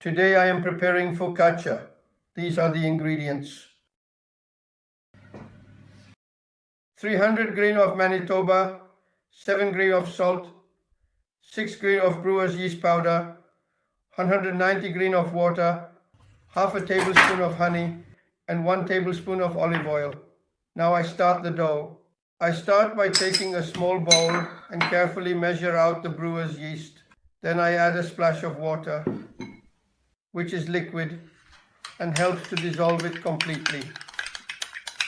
Today I am preparing focaccia. These are the ingredients. 300 grain of Manitoba, 7 grain of salt, 6 grain of brewer's yeast powder, 190 grain of water, half a tablespoon of honey, and 1 tablespoon of olive oil. Now I start the dough. I start by taking a small bowl and carefully measure out the brewer's yeast. Then I add a splash of water, which is liquid and helps to dissolve it completely.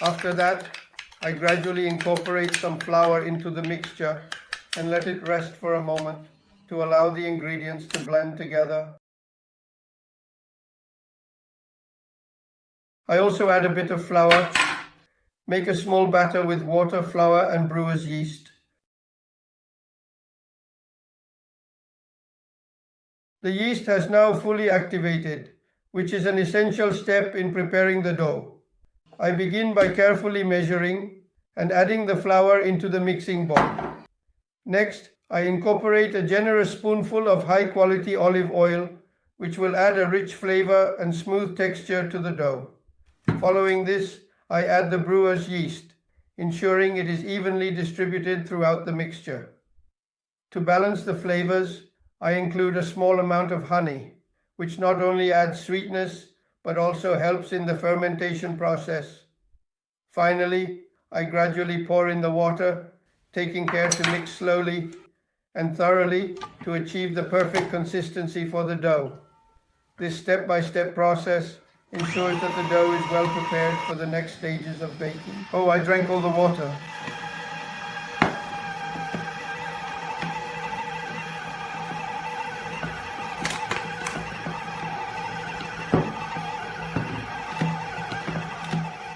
After that, I gradually incorporate some flour into the mixture and let it rest for a moment to allow the ingredients to blend together. I also add a bit of flour. Make a small batter with water, flour, and brewer's yeast. The yeast has now fully activated, which is an essential step in preparing the dough. I begin by carefully measuring and adding the flour into the mixing bowl. Next, I incorporate a generous spoonful of high-quality olive oil, which will add a rich flavor and smooth texture to the dough. Following this, I add the brewer's yeast, ensuring it is evenly distributed throughout the mixture. To balance the flavors, I include a small amount of honey, which not only adds sweetness, but also helps in the fermentation process. Finally, I gradually pour in the water, taking care to mix slowly and thoroughly to achieve the perfect consistency for the dough. This step-by-step process ensures that the dough is well prepared for the next stages of baking. Oh, I drank all the water.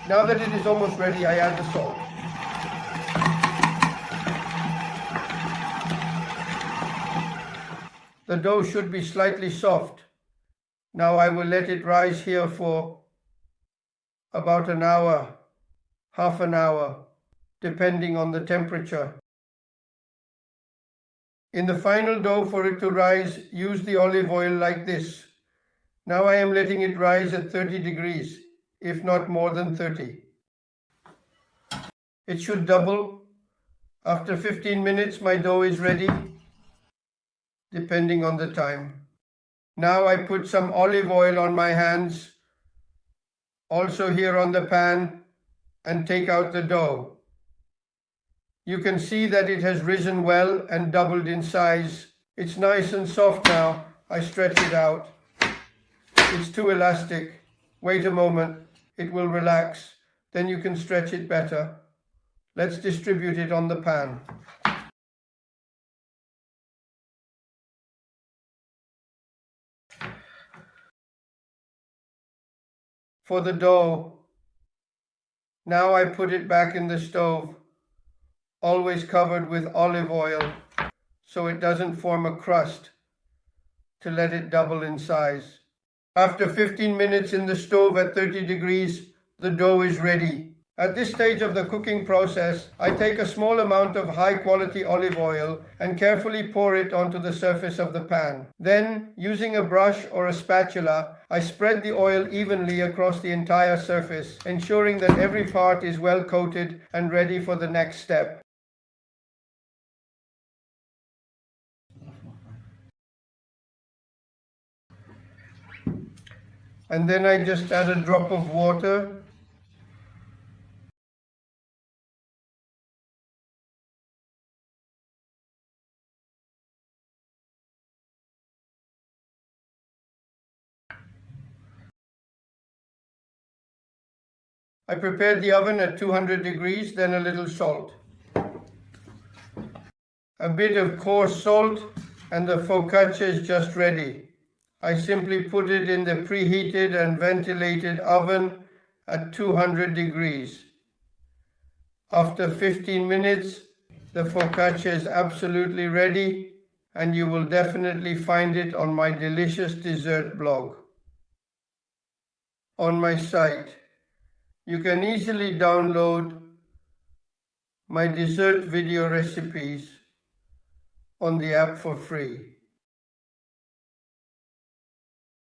Now that it is almost ready, I add the salt. The dough should be slightly soft. Now I will let it rise here for about an hour, half an hour, depending on the temperature. In the final dough, for it to rise, use the olive oil like this. Now I am letting it rise at 30 degrees, if not more than 30. It should double. After 15 minutes, my dough is ready, depending on the time. Now I put some olive oil on my hands, also here on the pan, and take out the dough. You can see that it has risen well and doubled in size. It's nice and soft now. I stretch it out. It's too elastic. Wait a moment. It will relax. Then you can stretch it better. Let's distribute it on the pan. For the dough, now I put it back in the stove, always covered with olive oil so it doesn't form a crust, to let it double in size. After 15 minutes in the stove at 30 degrees, the dough is ready. At this stage of the cooking process, I take a small amount of high-quality olive oil and carefully pour it onto the surface of the pan. Then, using a brush or a spatula, I spread the oil evenly across the entire surface, ensuring that every part is well coated and ready for the next step. And then I just add a drop of water. I prepared the oven at 200 degrees, then a little salt. A bit of coarse salt, and the focaccia is just ready. I simply put it in the preheated and ventilated oven at 200 degrees. After 15 minutes, the focaccia is absolutely ready, and you will definitely find it on my delicious dessert blog. On my site, you can easily download my dessert video recipes on the app for free.